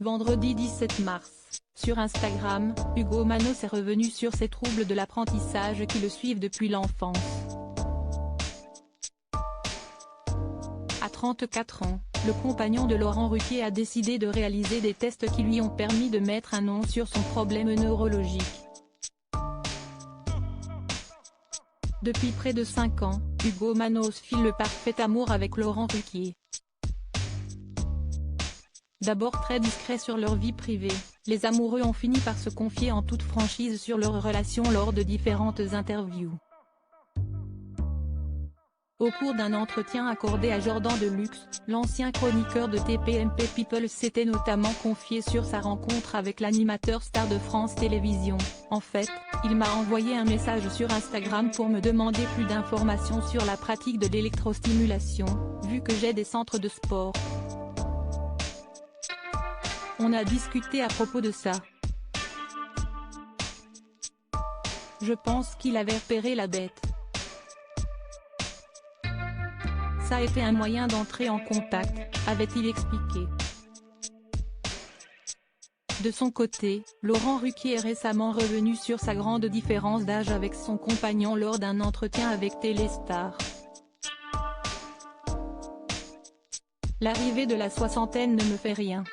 Vendredi 17 mars. Sur Instagram, Hugo Manos est revenu sur ses troubles de l'apprentissage qui le suivent depuis l'enfance. À 34 ans, le compagnon de Laurent Ruquier a décidé de réaliser des tests qui lui ont permis de mettre un nom sur son problème neurologique. Depuis près de 5 ans, Hugo Manos file le parfait amour avec Laurent Ruquier. D'abord très discrets sur leur vie privée, les amoureux ont fini par se confier en toute franchise sur leur relation lors de différentes interviews. Au cours d'un entretien accordé à Jordan Deluxe, l'ancien chroniqueur de TPMP People s'était notamment confié sur sa rencontre avec l'animateur star de France Télévisions. En fait, il m'a envoyé un message sur Instagram pour me demander plus d'informations sur la pratique de l'électrostimulation, vu que j'ai des centres de sport. On a discuté à propos de ça. Je pense qu'il avait repéré la bête. Ça a été un moyen d'entrer en contact, avait-il expliqué. De son côté, Laurent Ruquier est récemment revenu sur sa grande différence d'âge avec son compagnon lors d'un entretien avec Téléstar. L'arrivée de la soixantaine ne me fait rien.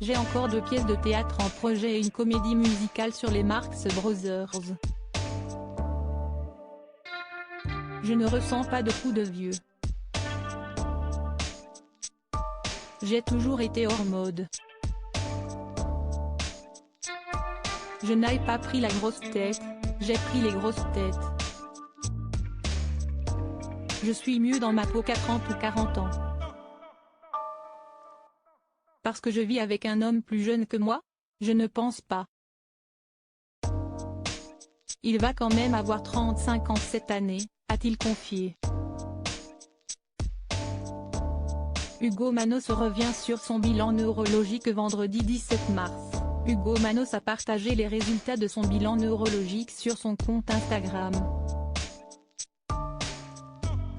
J'ai encore 2 pièces de théâtre en projet et une comédie musicale sur les Marx Brothers. Je ne ressens pas de coup de vieux. J'ai toujours été hors mode. Je n'ai pas pris la grosse tête, j'ai pris les grosses têtes. Je suis mieux dans ma peau qu'à 30 ou 40 ans. Parce que je vis avec un homme plus jeune que moi? Je ne pense pas. Il va quand même avoir 35 ans cette année, a-t-il confié. Hugo Manos revient sur son bilan neurologique vendredi 17 mars. Hugo Manos a partagé les résultats de son bilan neurologique sur son compte Instagram.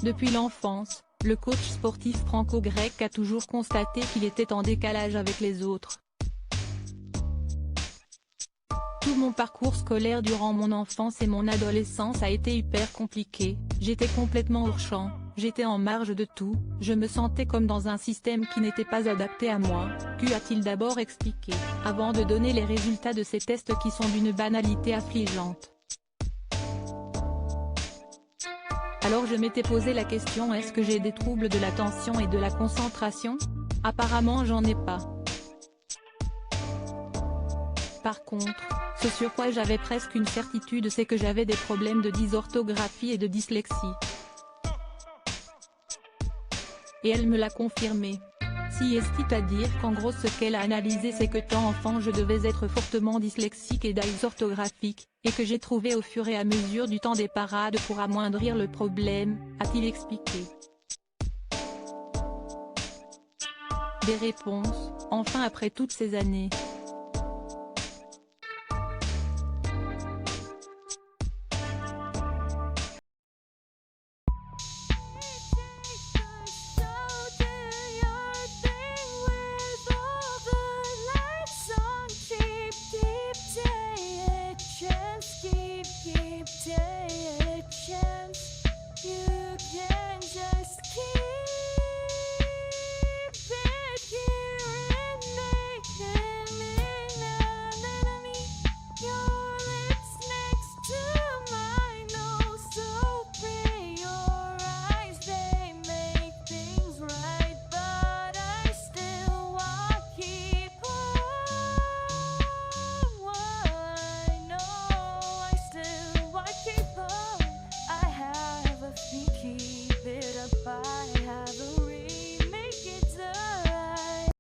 Depuis l'enfance, le coach sportif franco-grec a toujours constaté qu'il était en décalage avec les autres. Tout mon parcours scolaire durant mon enfance et mon adolescence a été hyper compliqué, j'étais complètement hors champ, j'étais en marge de tout, je me sentais comme dans un système qui n'était pas adapté à moi, a-t-il d'abord expliqué, avant de donner les résultats de ces tests qui sont d'une banalité affligeante. Alors je m'étais posé la question: est-ce que j'ai des troubles de l'attention et de la concentration? Apparemment j'en ai pas. Par contre, ce sur quoi j'avais presque une certitude, c'est que j'avais des problèmes de dysorthographie et de dyslexie. Et elle me l'a confirmé. Si est-il à dire qu'en gros ce qu'elle a analysé c'est que tant enfant je devais être fortement dyslexique et dysorthographique, et que j'ai trouvé au fur et à mesure du temps des parades pour amoindrir le problème, a-t-il expliqué. Des réponses, enfin après toutes ces années. Keep